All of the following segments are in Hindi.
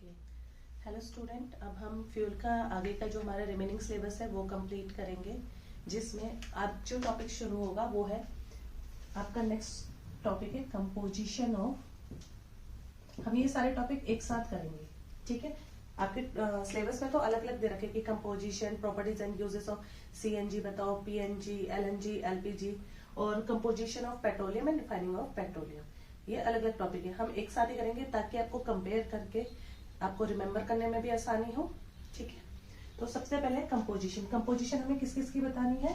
Okay, hello student. अब हम फ्यूल का आगे का जो हमारा रिमेनिंग सिलेबस है वो कंप्लीट करेंगे, जिसमें आज जो टॉपिक शुरू होगा वो है आपका नेक्स्ट टॉपिक है कंपोजिशन ऑफ। हम ये सारे टॉपिक एक साथ करेंगे, ठीक है। आपके सिलेबस में तो अलग अलग दे रखे कि composition, properties and uses of CNG बताओ, पीएनजी, एलएनजी, एलपीजी और composition of petroleum and refining of petroleum. ये अलग अलग टॉपिक है, हम एक साथ ही करेंगे ताकि आपको कंपेयर करके आपको रिमेम्बर करने में भी आसानी हो, ठीक है। तो सबसे पहले कंपोजिशन। कंपोजिशन हमें किस किस की बतानी है?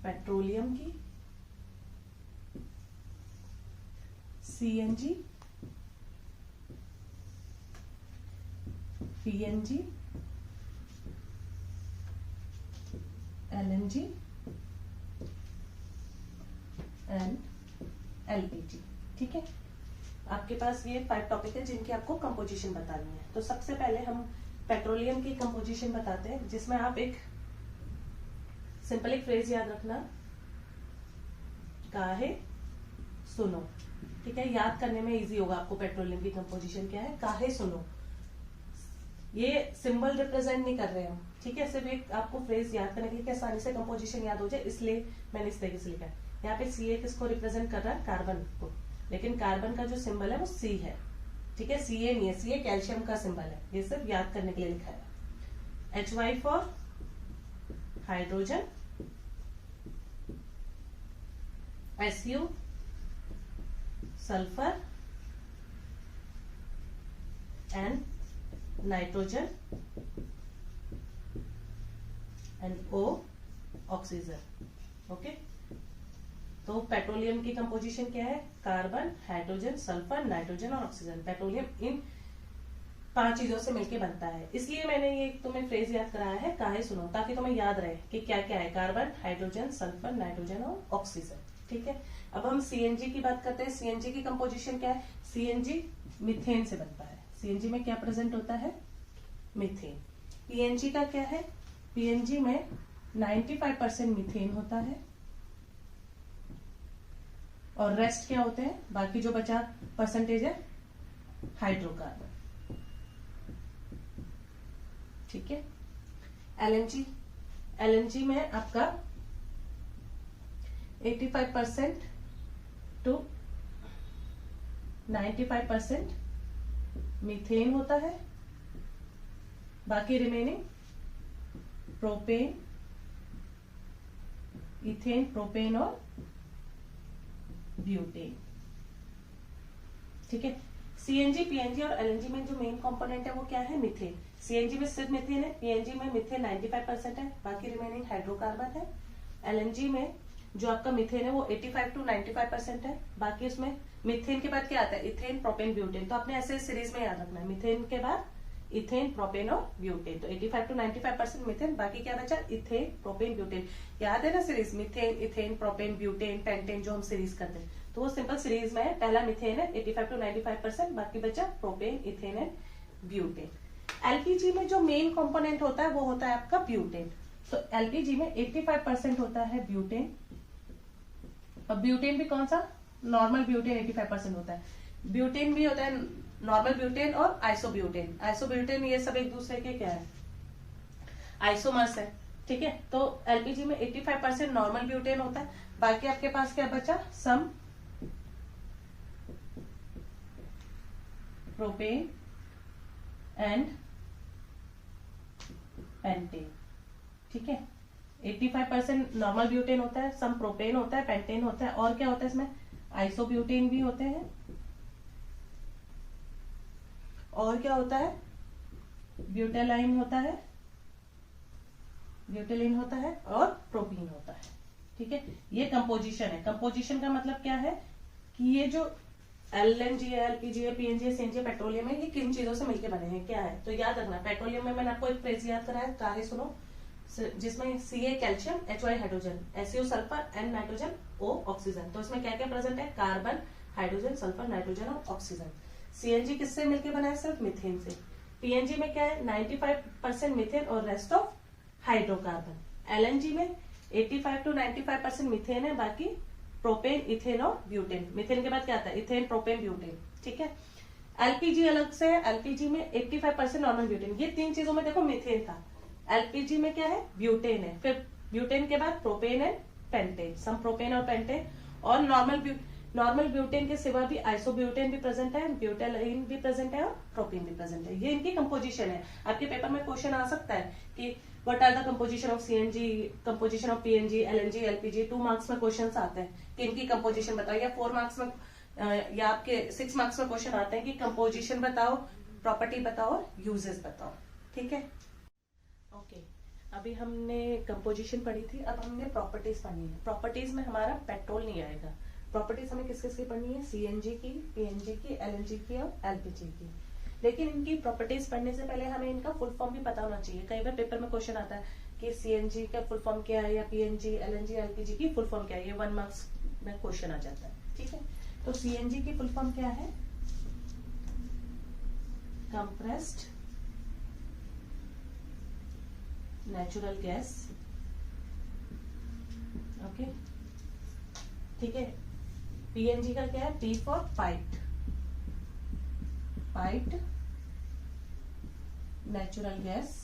पेट्रोलियम की, CNG, PNG, LNG and LPG, ठीक है। आपके पास ये 5 टॉपिक है जिनकी आपको कंपोजिशन बतानी है। तो सबसे पहले हम पेट्रोलियम की कंपोजिशन बताते हैं, जिसमें आप एक सिंपल एक फ्रेज याद रखना, काहे सुनो, ठीक है। याद करने में इजी होगा आपको। पेट्रोलियम की कंपोजिशन क्या है? काहे सुनो। ये सिंबल रिप्रेजेंट नहीं कर रहे हम, ठीक है। सिर्फ एक आपको फ्रेज याद करने के लिए आसानी से कंपोजिशन याद हो जाए, इसलिए मैंने इस तरीके से लिखा है। यहाँ पे सी किसको रिप्रेजेंट कर रहा है? कार्बन को, लेकिन कार्बन का जो सिंबल है वो सी है, ठीक है। सी नहीं है, सी कैल्शियम का सिंबल है, ये सिर्फ याद करने के लिए लिखा है। HY for hydrogen, SU sulphur and nitrogen and O oxygen, okay. तो पेट्रोलियम की कंपोजिशन क्या है? कार्बन, हाइड्रोजन, सल्फर, नाइट्रोजन और ऑक्सीजन। पेट्रोलियम इन 5 चीजों से मिलकर बनता है, इसलिए मैंने ये तुम्हें फ्रेज याद कराया है, काहे सुनो, ताकि तुम्हें याद रहे कि क्या क्या है। कार्बन, हाइड्रोजन, सल्फर, नाइट्रोजन और ऑक्सीजन, ठीक है। अब हम सीएनजी की बात करते हैं। सीएनजी की कंपोजिशन क्या है? सीएनजी मीथेन से बनता है। सीएनजी में क्या प्रेजेंट होता है? मीथेन। पीएनजी का क्या है? पीएनजी में 95% मीथेन होता है और रेस्ट क्या होते हैं? बाकी जो बचा परसेंटेज है हाइड्रोकार्बन, ठीक है। एलएनजी, एलएनजी में आपका 85% टू 95% मीथेन होता है, बाकी रिमेनिंग प्रोपेन, इथेन, प्रोपेन और ब्यूटेन, ठीक है। सीएनजी, पीएनजी और एलएनजी में जो मेन कंपोनेंट है वो क्या है? मीथेन। सीएनजी में सिर्फ मीथेन है, पीएनजी में मीथेन 95% है, बाकी रिमेनिंग हाइड्रोकार्बन है। एलएनजी में जो आपका मीथेन है वो 85 टू 95% है, बाकी उसमें मीथेन के बाद क्या आता है? Ethane, propane, butane. तो आपने ऐसे सीरीज में याद रखना है, मीथेन के बाद इथेन, प्रोपेन और ब्यूटेन। तो 85 टू 95% मीथेन, बाकी क्या बचा? Ethane, propane, butane. याद है ना series? Methane, ethane, propane, butane, pentane, जो हम सीरीज करते हैं, तो वो सिंपल सीरीज में है। पहला मीथेन है 85 टू 95%, बाकी बचा propane, ethane and butane. LPG में जो मेन कंपोनेंट होता है वो होता है आपका ब्यूटेन। तो एलपीजी में 85% होता है ब्यूटेन, और ब्यूटेन भी कौन सा? नॉर्मल ब्यूटेन 85% होता है। ब्यूटेन भी होता है नॉर्मल ब्यूटेन और आइसोब्यूटेन। आइसोब्यूटेन ये सब एक दूसरे के क्या है? आइसोमर्स है, ठीक है। तो एलपीजी में 85% नॉर्मल ब्यूटेन होता है, बाकी आपके पास क्या बचा? सम प्रोपेन एंड पेंटेन, ठीक है। 85% नॉर्मल ब्यूटेन होता है, सम प्रोपेन होता है, पेंटेन होता है, और क्या होता है इसमें? आइसोब्यूटेन भी होते हैं, और क्या होता है? ब्यूटेलाइन होता है, ब्यूटेलिन होता है और प्रोपीन होता है, ठीक है। ये कंपोजिशन है। कंपोजिशन का मतलब क्या है कि ये जो एलएनजी है, एलपीजी है, पीएनजी है, सीएनजी, पेट्रोलियम है, ये किन चीजों से मिलकर बने हैं, क्या है? तो याद रखना, पेट्रोलियम में मैंने आपको एक फ्रेज याद कराया, काहे सुनो, जिसमें C calcium, HY hydrogen, SU sulphur and nitrogen, O oxygen. तो इसमें क्या क्या प्रेजेंट है? कार्बन, हाइड्रोजन, सल्फर, नाइट्रोजन और ऑक्सीजन। सीएनजी किससे मिलकर बना है? सिर्फ मीथेन से। पीएनजी में क्या है? 95% मीथेन और रेस्ट ऑफ हाइड्रोकार्बन। एलएनजी में 85 टू 95% मीथेन है, बाकी प्रोपेन, इथेन और ब्यूटेन। मीथेन के बाद क्या आता है? इथेन, प्रोपेन, ब्यूटेन, ठीक है। एलपीजी अलग से है, एलपीजी में 85% नॉर्मल ब्यूटेन, ये 3 चीजों में देखो मिथेन था। एलपीजी में क्या है, ब्यूटेन है, फिर ब्यूटेन के बाद प्रोपेन है, पेंटेन, सम प्रोपेन और पेंटेन, और नॉर्मल ब्यूटेन के सिवा भी आइसोब्यूटेन भी प्रेजेंट है, ब्यूटेलाइन भी प्रेजेंट है और प्रोपेन भी प्रेजेंट है। ये इनकी कंपोजिशन है। आपके पेपर में क्वेश्चन आ सकता है कि what are the composition of CNG, composition of PNG, LNG, LPG. 2 marks में क्वेश्चन आते हैं कि इनकी कंपोजिशन बताओ, या 4 मार्क्स में या आपके 6 मार्क्स में क्वेश्चन आते हैं कि कंपोजिशन बताओ, प्रॉपर्टी बताओ, यूजेस बताओ। ठीक है, ओके। अभी हमने कंपोजिशन पढ़ी थी, अब हमने प्रॉपर्टीज पढ़नी है। प्रॉपर्टीज में हमारा पेट्रोल नहीं आएगा। प्रॉपर्टीज हमें किस किस की पढ़नी है, सीएनजी की, पीएनजी की, एलएनजी की और एलपीजी की। लेकिन इनकी प्रॉपर्टीज पढ़ने से पहले हमें इनका फुल फॉर्म भी पता होना चाहिए। कई बार पेपर में क्वेश्चन आता है कि सीएनजी का फुल फॉर्म क्या है, या पीएनजी, एलएनजी, एलपीजी की फुल फॉर्म क्या है। ये 1 मार्क्स में क्वेश्चन आ जाता है। ठीक है, तो सीएनजी की फुल फॉर्म क्या है, कंप्रेस्ड नेचुरल गैस। ओके, ठीक है। पीएनजी का क्या है, P for piped natural gas.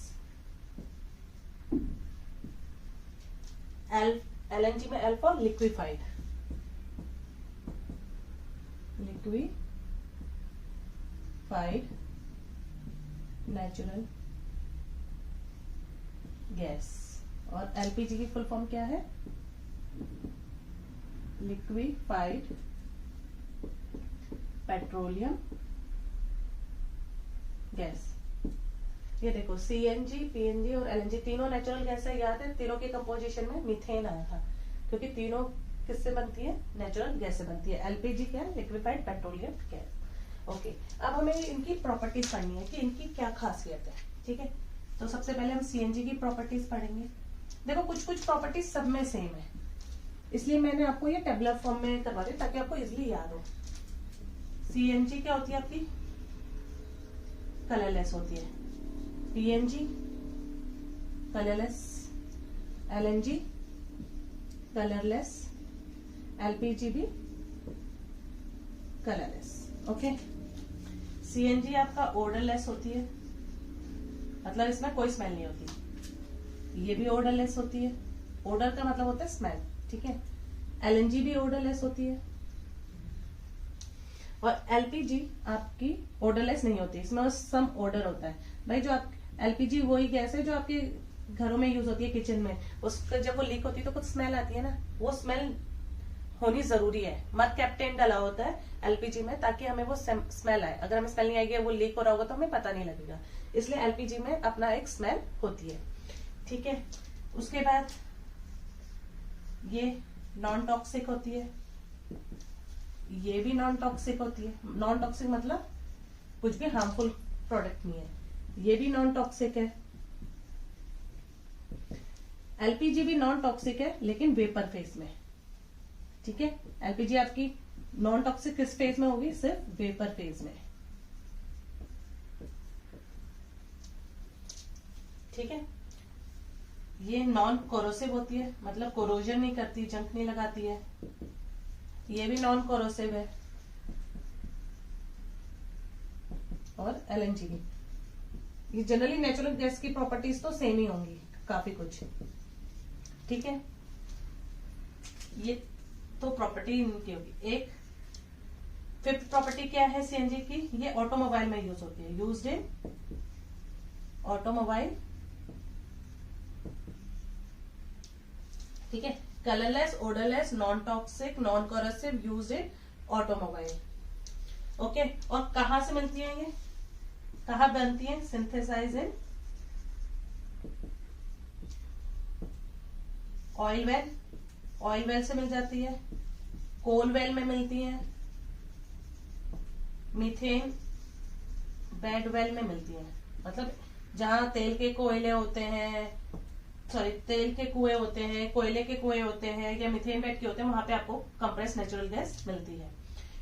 LNG में L for liquefied natural gas. और एलपीजी की फुल फॉर्म क्या है, लिक्विफाइड पेट्रोलियम गैस। ये देखो, सीएनजी, पीएनजी और एलएनजी तीनों नेचुरल गैस है। याद है, तीनों के कंपोजिशन में मीथेन आया था, क्योंकि तीनों किससे बनती है, नेचुरल गैस से बनती है। एलपीजी क्या है, लिक्विफाइड पेट्रोलियम गैस। ओके, अब हमें इनकी प्रॉपर्टीज पढ़नी है कि इनकी क्या खासियत है। ठीक है, तो सबसे पहले हम सीएनजी की प्रॉपर्टीज पढ़ेंगे। देखो, कुछ कुछ प्रॉपर्टीज सब में सेम है, इसलिए मैंने आपको ये टेबुलर फॉर्म में करवा दी ताकि आपको इजिली याद हो। सीएनजी क्या होती है आपकी, कलरलेस होती है। PNG colourless, LNG colourless, LPG भी कलरलेस। ओके, सीएनजी आपका ओडरलेस होती है, मतलब इसमें कोई स्मेल नहीं होती। ये भी ओडरलेस होती है, ओडर का मतलब होता है स्मेल। ठीक है, एलएनजी भी ओडरलेस होती है, और एलपीजी आपकी ओडरलेस नहीं होती, इसमें सम ओडर होता है। भाई, जो आप एलपीजी वही गैस है जो आपके घरों में यूज होती है, किचन में। उसका जब वो लीक होती है तो कुछ स्मेल आती है ना, वो स्मेल होनी जरूरी है। मर कैप्टेन डाला होता है एलपीजी में ताकि हमें वो स्मेल आए। अगर हमें स्मेल नहीं आएगी, वो लीक हो रहा होगा तो हमें पता नहीं लगेगा। इसलिए एलपीजी में अपना एक स्मेल होती है। ठीक है, उसके बाद ये नॉन टॉक्सिक होती है, ये भी नॉन टॉक्सिक होती है। नॉन टॉक्सिक मतलब कुछ भी हार्मफुल प्रोडक्ट नहीं है। ये भी नॉन टॉक्सिक है। एलपीजी भी नॉन टॉक्सिक है, लेकिन वेपर फेज में। ठीक है, एलपीजी आपकी नॉन टॉक्सिक किस फेज में होगी, सिर्फ वेपर फेज में। ठीक है, ये नॉन कोरोसिव होती है, मतलब कोरोजन नहीं करती, जंग नहीं लगाती है। ये भी नॉन कोरोसिव है। और एलएनजी भी, ये जनरली नेचुरल गैस की प्रॉपर्टीज तो सेम ही होंगी काफी कुछ। ठीक है, ये तो प्रॉपर्टी इनकी होगी। एक फिफ्थ प्रॉपर्टी क्या है सीएनजी की, ये ऑटोमोबाइल में यूज होती है, यूज्ड इन ऑटोमोबाइल। ठीक है, colourless, odourless, non toxic, non corrosive, used in automobile. Okay, और कहां से मिलती है ये, कहां बनती है, synthesize in oil well, oil well से मिल जाती है, कोल वेल में मिलती है, मीथेन बेड वेल में मिलती है। मतलब जहां तेल के कोयले होते हैं, सॉरी तेल के कुएं होते हैं, कोयले के कुएं होते हैं, या मीथेन बेड के होते हैं, वहां पे आपको कंप्रेस्ड नेचुरल गैस मिलती है।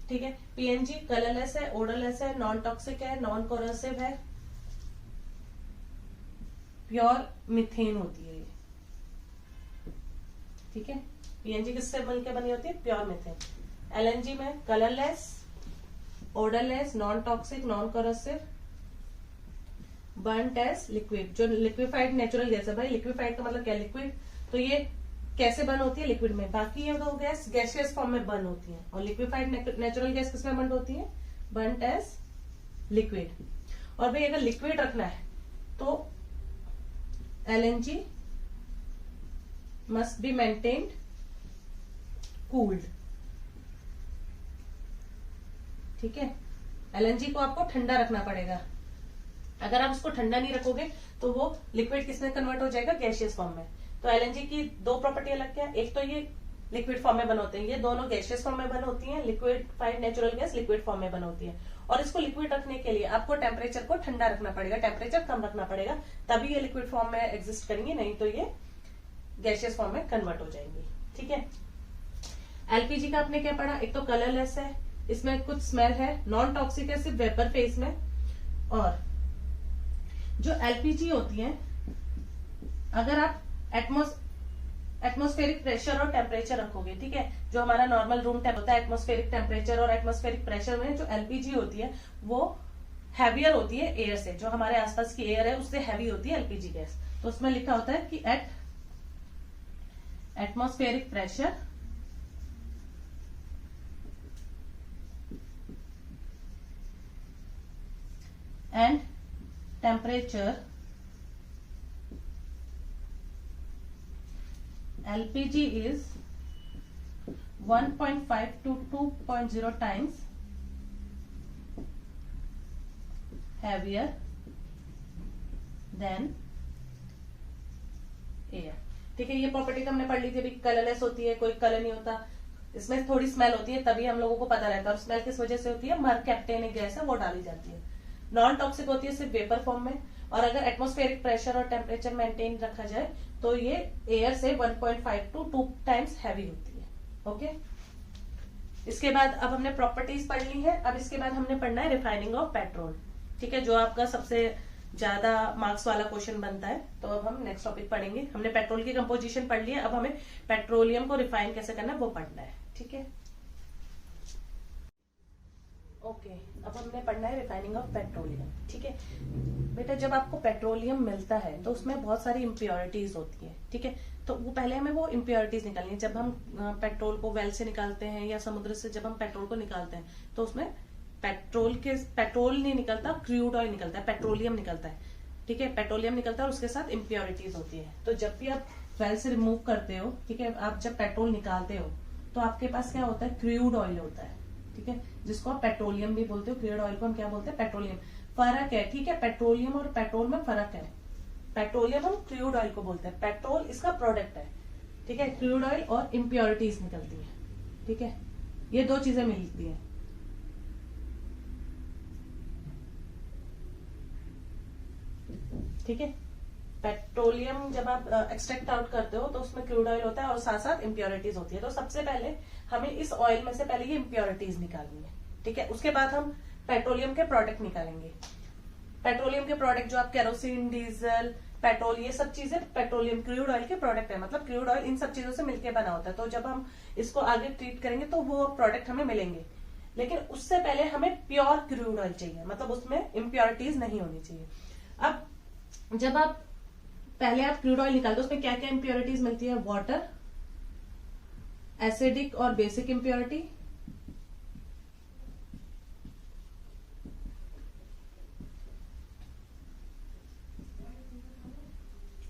ठीक है, पीएनजी कलरलेस है, ओडरलेस है, नॉन टॉक्सिक है, नॉन कोरोसिव है, प्योर मीथेन होती है ये। ठीक है, पीएनजी किससे मिलकर बनी होती है, प्योर मीथेन। एलएनजी में colourless, odorless, non toxic, non corrosive, burnt as liquid. जो लिक्विफाइड नेचुरल गैस है, भाई लिक्विफाइड का मतलब क्या, लिक्विड, तो ये कैसे बर्न होती है, लिक्विड में। बाकी ये दो गैस गैसियस फॉर्म में बर्न होती है, और लिक्विफाइड नेचुरल गैस किसमें बर्न होती है, बर्न्ट एज लिक्विड। और भाई अगर लिक्विड रखना है तो LNG must be maintained cooled, ठीक है। LNG को आपको ठंडा रखना पड़ेगा। अगर आप उसको ठंडा नहीं रखोगे तो वो लिक्विड किसमें कन्वर्ट हो जाएगा, गैसियस फॉर्म में। तो LNG की दो प्रॉपर्टी अलग क्या है, एक तो ये लिक्विड फॉर्म में बन होते हैं, ये दोनों गैसियस फॉर्म में बन होती हैं। Liquefied natural gas liquid form में बन होती है, और इसको लिक्विड रखने के लिए आपको टेम्परेचर को ठंडा रखना पड़ेगा, टेम्परेचर कम रखना पड़ेगा, तभी ये लिक्विड फॉर्म में एग्जिस्ट करेंगी, नहीं तो ये गैसियस फॉर्म में कन्वर्ट हो जाएंगी, ठीक है। LPG का आपने क्या पढ़ा, एक तो कलरलेस है, इसमें कुछ स्मेल है, नॉन टॉक्सिक है सिर्फ वेपर फेज में। और जो LPG होती है, अगर आप एटमॉस्फेरिक प्रेशर और टेम्परेचर रखोगे, ठीक है, जो हमारा नॉर्मल रूम टेम्प होता है, एटमॉस्फेरिक टेम्परेचर और एटमॉस्फेरिक प्रेशर में जो LPG होती है वो हैवियर होती है एयर से, जो हमारे आसपास की एयर है उससे हैवी होती है LPG गैस। तो उसमें लिखा होता है कि at atmospheric pressure and temperature LPG is 1.5 to 2.0 times heavier than air, ठीक है। ये प्रॉपर्टी हमने पढ़ ली थी अभी, कलरलेस होती है, कोई कलर नहीं होता, इसमें थोड़ी स्मेल होती है, तभी हम लोगों को पता रहता है। और स्मेल किस वजह से होती है, मरकैप्टेन एक गैस है वो डाली जाती है। नॉन टॉक्सिक होती है सिर्फ वेपर फॉर्म में, और अगर एटमॉस्फेरिक प्रेशर और टेम्परेचर मेंटेन रखा जाए तो ये एयर से 1.5 to 2 टाइम्स हैवी होती है, ओके। इसके बाद अब हमने प्रॉपर्टीज पढ़ ली है, अब इसके बाद हमने पढ़ना है रिफाइनिंग ऑफ पेट्रोल, ठीक है, जो आपका सबसे ज्यादा मार्क्स वाला क्वेश्चन बनता है। तो अब हम नेक्स्ट टॉपिक पढ़ेंगे। हमने पेट्रोल की कंपोजिशन पढ़ ली है, अब हमें पेट्रोलियम को रिफाइन कैसे करना है वो पढ़ना है, ठीक है। ओके, अब हमने पढ़ना है रिफाइनिंग ऑफ पेट्रोलियम, ठीक है। बेटा जब आपको पेट्रोलियम मिलता है तो उसमें बहुत सारी इम्प्योरिटीज होती है, ठीक है। तो वो पहले हमें वो इम्प्योरिटीज निकालनी है। जब हम पेट्रोल को वेल से निकालते हैं या समुद्र से जब हम पेट्रोल को निकालते हैं तो उसमें पेट्रोल नहीं निकलता, क्रूड ऑयल निकलता है, पेट्रोलियम निकलता है, ठीक है। पेट्रोलियम निकलता है और उसके साथ इम्प्योरिटीज होती है। तो जब भी आप वेल से रिमूव करते हो, ठीक है, आप जब पेट्रोल निकालते हो तो आपके पास क्या होता है, क्रूड ऑयल होता है, ठीक है, जिसको आप पेट्रोलियम भी बोलते हो। क्रूड ऑयल को हम क्या बोलते हैं, पेट्रोलियम। फर्क है, ठीक है, पेट्रोलियम और पेट्रोल में फर्क है। पेट्रोलियम हम क्रूड ऑयल को बोलते हैं, पेट्रोल इसका प्रोडक्ट है, ठीक है। क्रूड ऑयल और इम्प्योरिटीज निकलती है, ठीक है, ये दो चीजें मिलती है। ठीक है, पेट्रोलियम जब आप एक्सट्रैक्ट आउट करते हो तो उसमें क्रूड ऑयल होता है और साथ साथ इम्प्योरिटीज होती है। तो सबसे पहले हमें इस ऑयल में से पहले ये इम्प्योरिटीज निकालनी है, ठीक है। उसके बाद हम पेट्रोलियम के प्रोडक्ट निकालेंगे। पेट्रोलियम के प्रोडक्ट जो आप केरोसिन, डीजल, पेट्रोल, ये सब चीजें पेट्रोलियम क्रूड ऑयल के प्रोडक्ट है। मतलब क्रूड ऑयल इन सब चीजों से मिलकर बना होता है। तो जब हम इसको आगे ट्रीट करेंगे तो वो प्रोडक्ट हमें मिलेंगे, लेकिन उससे पहले हमें प्योर क्रूड ऑयल चाहिए, मतलब उसमें इम्प्योरिटीज नहीं होनी चाहिए। अब जब आप पहले आप क्रूड ऑयल निकालते हो उसमें क्या क्या इम्प्योरिटीज मिलती है, वाटर, एसिडिक और बेसिक इम्प्योरिटी,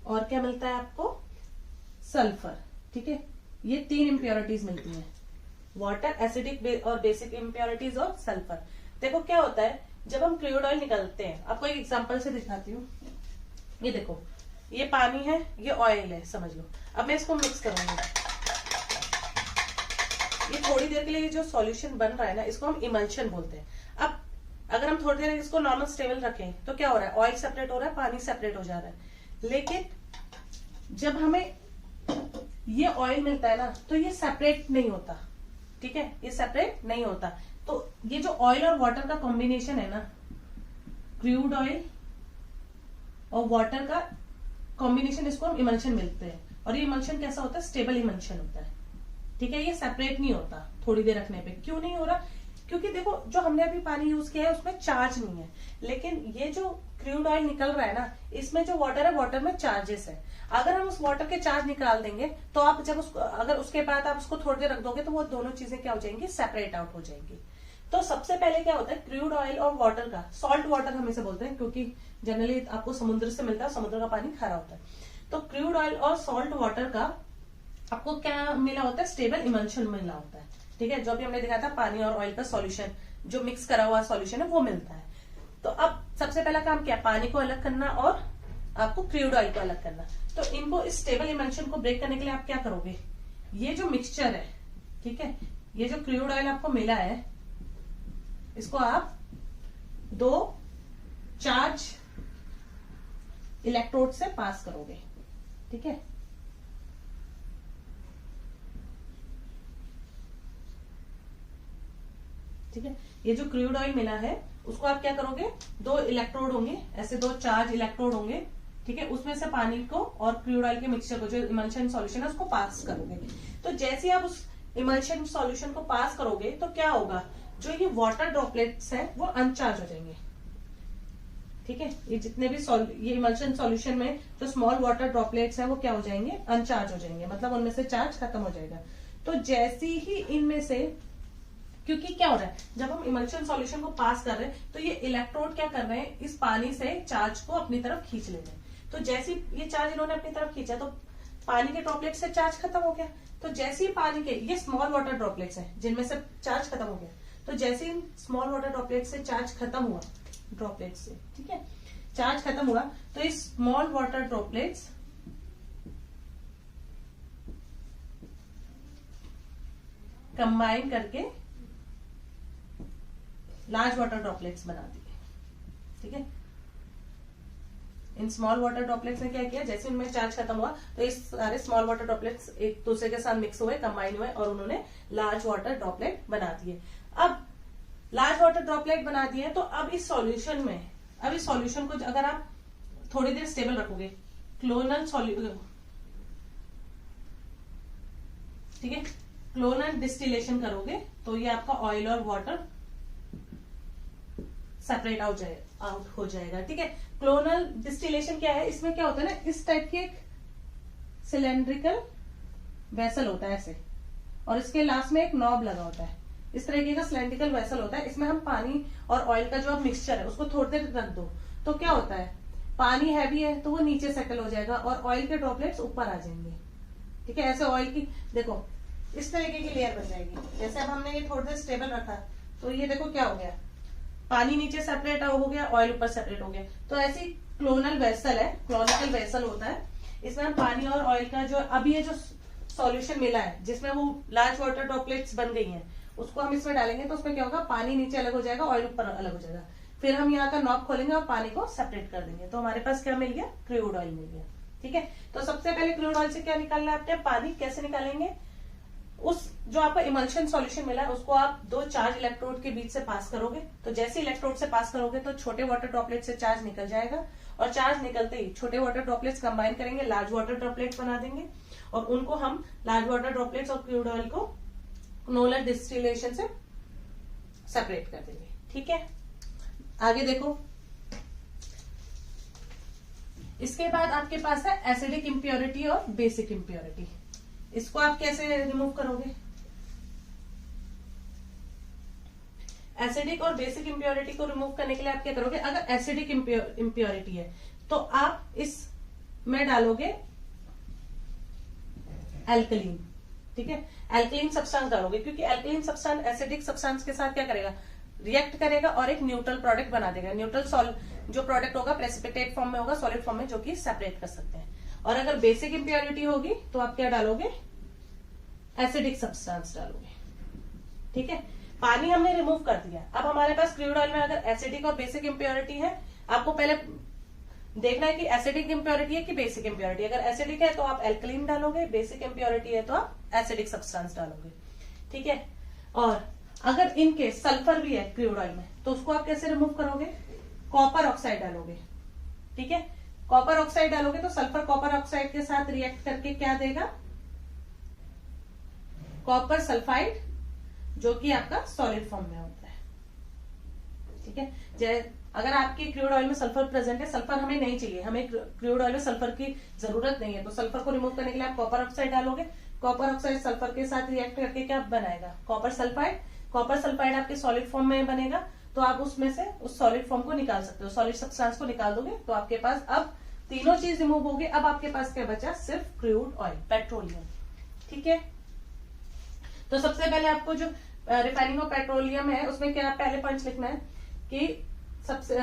और क्या मिलता है आपको, सल्फर, ठीक है। ये तीन इम्प्योरिटीज मिलती हैं, वाटर, एसिडिक और बेसिक इम्प्योरिटीज और सल्फर। देखो क्या होता है जब हम क्रूड ऑयल निकालते हैं, आपको एक एग्जांपल से दिखाती हूँ। ये देखो, ये पानी है, ये ऑयल है, समझ लो। अब मैं इसको मिक्स करूंगी। ये थोड़ी देर के लिए जो सॉल्यूशन बन रहा है ना, इसको हम इमल्शन बोलते हैं। अब अगर हम थोड़ी देर इसको नॉर्मल स्टेबल रखें तो क्या हो रहा है, ऑयल सेपरेट हो रहा है, पानी सेपरेट हो जा रहा है। लेकिन जब हमें ये ऑयल मिलता है ना तो ये सेपरेट नहीं होता, ठीक है, ये सेपरेट नहीं होता। तो ये जो ऑयल और वाटर का कॉम्बिनेशन है ना, क्रूड ऑयल और वाटर का कॉम्बिनेशन, इसको हम इमल्शन मिलते हैं। और ये इमल्शन कैसा होता है, स्टेबल इमल्शन होता है, ठीक है। ये सेपरेट नहीं होता थोड़ी देर रखने पे। क्यों नहीं हो रहा, क्योंकि देखो जो हमने अभी पानी यूज किया है उसमें चार्ज नहीं है, लेकिन ये जो क्रूड ऑयल निकल रहा है ना, इसमें जो वाटर है वाटर में चार्जेस है। अगर हम उस वाटर के चार्ज निकाल देंगे तो आप जब उसको, अगर उसके बाद आप उसको थोड़ी देर रख दोगे तो वो दोनों चीजें क्या हो जाएंगी, सेपरेट आउट हो जाएंगी। तो सबसे पहले क्या होता है, क्रूड ऑयल और वाटर का, सॉल्ट वाटर हम इसे बोलते हैं क्योंकि जनरली आपको समुद्र से मिलता है, समुद्र का पानी खारा होता है। तो क्रूड ऑयल और सॉल्ट वाटर का आपको क्या मिला होता है, स्टेबल इमल्शन मिला होता है। ठीक है, जो अभी हमने देखा था पानी और ऑयल का सॉल्यूशन, जो मिक्स करा हुआ सॉल्यूशन है वो मिलता है। तो अब सबसे पहला काम क्या, पानी को अलग करना और आपको क्रूड ऑयल को अलग करना। तो इनको, इस स्टेबल इमल्शन को ब्रेक करने के लिए आप क्या करोगे, ये जो मिक्सचर है, ठीक है, ये जो क्रूड ऑयल आपको मिला है, इसको आप 2 चार्ज इलेक्ट्रोड से पास करोगे। ठीक है, ठीक है, ये जो क्रूड ऑयल मिला है उसको आप क्या करोगे, 2 इलेक्ट्रोड होंगे, ऐसे 2 चार्ज इलेक्ट्रोड होंगे, ठीक है, उसमें से पानी को और क्रूड ऑयल के मिक्सचर को, जो इमल्शन सॉल्यूशन है उसको पास करोगे। तो जैसे आप उस इमल्शन सॉल्यूशन को पास करोगे तो क्या होगा, जो ये वाटर ड्रॉपलेट्स है वो अनचार्ज हो जाएंगे। ठीक है, ये जितने भी ये इमल्शन सॉल्यूशन में जो स्मॉल वाटर ड्रॉपलेट्स है वो क्या हो जाएंगे, अनचार्ज हो जाएंगे, मतलब उनमें से चार्ज खत्म हो जाएगा। तो जैसे ही इनमें से, क्योंकि क्या हो रहा है, जब हम इमल्शन सॉल्यूशन को पास कर रहे हैं तो ये इलेक्ट्रोड क्या कर रहे हैं, इस पानी से चार्ज को अपनी तरफ खींच ले रहे हैं। तो जैसे ये चार्ज इन्होंने अपनी तरफ खींचा तो पानी के ड्रॉपलेट से चार्ज खत्म हो गया। तो जैसे ही पानी के, ये स्मॉल वाटर ड्रॉपलेट्स हैं जिनमें से चार्ज खत्म हो गया, तो जैसे ही स्मॉल वाटर ड्रॉपलेट से चार्ज खत्म हुआ, ड्रॉपलेट से, ठीक है, चार्ज खत्म हुआ, तो इस स्मॉल वाटर ड्रॉपलेट्स कंबाइन करके लार्ज वाटर ड्रॉपलेट्स बना दिए। ठीक है, इन स्मॉल वाटर ड्रॉपलेट्स ने क्या किया, जैसे उनमें चार्ज खत्म हुआ तो इस सारे स्मॉल वाटर ड्रॉपलेट्स एक दूसरे के साथ मिक्स हुए, कंबाइन हुए और उन्होंने लार्ज वाटर ड्रॉपलेट बना दिए। अब लार्ज वाटर ड्रॉपलेट बना दिए तो अब इस सॉल्यूशन में, अब इस सॉल्यूशन को अगर आप थोड़ी देर स्टेबल रखोगे, क्लोनल सॉल्यूशन, ठीक है, क्लोनल डिस्टिलेशन करोगे तो ये आपका ऑयल और वाटर सेपरेट आउट हो जाएगा। ठीक है, क्लोनल डिस्टिलेशन क्या है, इसमें क्या होता है ना, इस टाइप की एक सिलेंड्रिकल वेसल होता है ऐसे, और इसके लास्ट में एक नॉब लगा होता है, इस तरीके का सिलेंड्रिकल वेसल होता है। इसमें हम पानी और ऑयल का जो अब मिक्सचर है उसको थोड़ी देर रख दो तो क्या होता है, पानी हैवी है तो वो नीचे सेटल हो जाएगा और ऑयल के ड्रॉपलेट्स ऊपर आ जाएंगे। ठीक है, ऐसे ऑयल की देखो इस तरीके की लेयर बन जाएगी। जैसे अब हमने ये थोड़ी देर स्टेबल रखा तो ये देखो क्या हो गया, पानी नीचे सेपरेट हो गया, ऑयल ऊपर सेपरेट हो गया। तो ऐसी क्लोनल वेसल है, क्लोनिकल वेसल होता है, इसमें हम पानी और ऑयल का जो अभी ये जो सॉल्यूशन मिला है जिसमें वो लार्ज वाटर ड्रॉपलेट्स बन गई हैं, उसको हम इसमें डालेंगे तो उसमें क्या होगा, पानी नीचे अलग हो जाएगा, ऑयल ऊपर अलग हो जाएगा। फिर हम यहाँ का नॉब खोलेंगे और पानी को सेपरेट कर देंगे तो हमारे पास क्या मिल गया, क्रूड ऑयल मिल गया। ठीक है, तो सबसे पहले क्रूड ऑयल से क्या निकालना है आपने, पानी। कैसे निकालेंगे, उस जो आपका इमल्शन सॉल्यूशन मिला है उसको आप 2 चार्ज इलेक्ट्रोड के बीच से पास करोगे। तो जैसे इलेक्ट्रोड से पास करोगे तो छोटे वाटर ड्रॉपलेट से चार्ज निकल जाएगा और चार्ज निकलते ही छोटे वाटर ड्रॉपलेट्स कंबाइन करेंगे, लार्ज वाटर ड्रॉपलेट बना देंगे और उनको हम लार्ज वाटर ड्रॉपलेट्स और क्रूड ऑयल को क्लोनल डिस्टिलेशन से सेपरेट कर देंगे। ठीक है, आगे देखो, इसके बाद आपके पास है एसिडिक इम्प्योरिटी और बेसिक इम्प्योरिटी। इसको आप कैसे रिमूव करोगे, एसिडिक और बेसिक इम्प्योरिटी को रिमूव करने के लिए आप क्या करोगे, अगर एसिडिक इम्प्योरिटी है तो आप इसमें डालोगे एल्कलीन। ठीक है, एल्कलीन सब्सटेंस डालोगे क्योंकि एल्कलीन सब्सटेंस एसिडिक सब्सटेंस के साथ क्या करेगा, रिएक्ट करेगा और एक न्यूट्रल प्रोडक्ट बना देगा। न्यूट्रल जो प्रोडक्ट होगा प्रेसिपिटेट फॉर्म में होगा, सॉलिड फॉर्म में, जो कि सेपरेट कर सकते हैं। और अगर बेसिक इम्प्योरिटी होगी तो आप क्या डालोगे, एसिडिक सब्सटेंस डालोगे। ठीक है, पानी हमने रिमूव कर दिया। अब हमारे पास क्रूड ऑयल में अगर एसिडिक और बेसिक इम्प्योरिटी है, आपको पहले देखना है कि एसिडिक इम्प्योरिटी है कि बेसिक इम्प्योरिटी। अगर एसिडिक है तो आप एल्कलीन डालोगे, बेसिक इम्प्योरिटी है तो आप एसिडिक सब्सटेंस डालोगे। ठीक है, और अगर इनके सल्फर भी है क्रूड ऑयल में तो उसको आप कैसे रिमूव करोगे, कॉपर ऑक्साइड डालोगे। ठीक है, कॉपर ऑक्साइड डालोगे तो सल्फर कॉपर ऑक्साइड के साथ रिएक्ट करके क्या देगा, कॉपर सल्फाइड, जो कि आपका सॉलिड फॉर्म में होता है। ठीक है। अगर आपके क्रूड ऑयल में सल्फर प्रेजेंट है, सल्फर हमें नहीं चाहिए, हमें क्रूड ऑयल में सल्फर की जरूरत नहीं है, तो सल्फर को रिमूव करने के लिए आप कॉपर ऑक्साइड डालोगे। कॉपर ऑक्साइड सल्फर के साथ रिएक्ट करके क्या बनाएगा, कॉपर सल्फाइड। कॉपर सल्फाइड आपके सॉलिड फॉर्म में बनेगा, तो आप उसमें से उस सॉलिड फॉर्म को निकाल सकते हो, सॉलिड सब्सटेंस को निकाल दोगे, तो आपके पास अब तीनों चीज रिमूव होगी। अब आपके पास क्या बचा, सिर्फ क्रूड ऑयल, पेट्रोलियम। ठीक है, तो सबसे पहले आपको जो रिफाइनिंग ऑफ पेट्रोलियम है उसमें क्या पहले पॉइंट लिखना है कि सबसे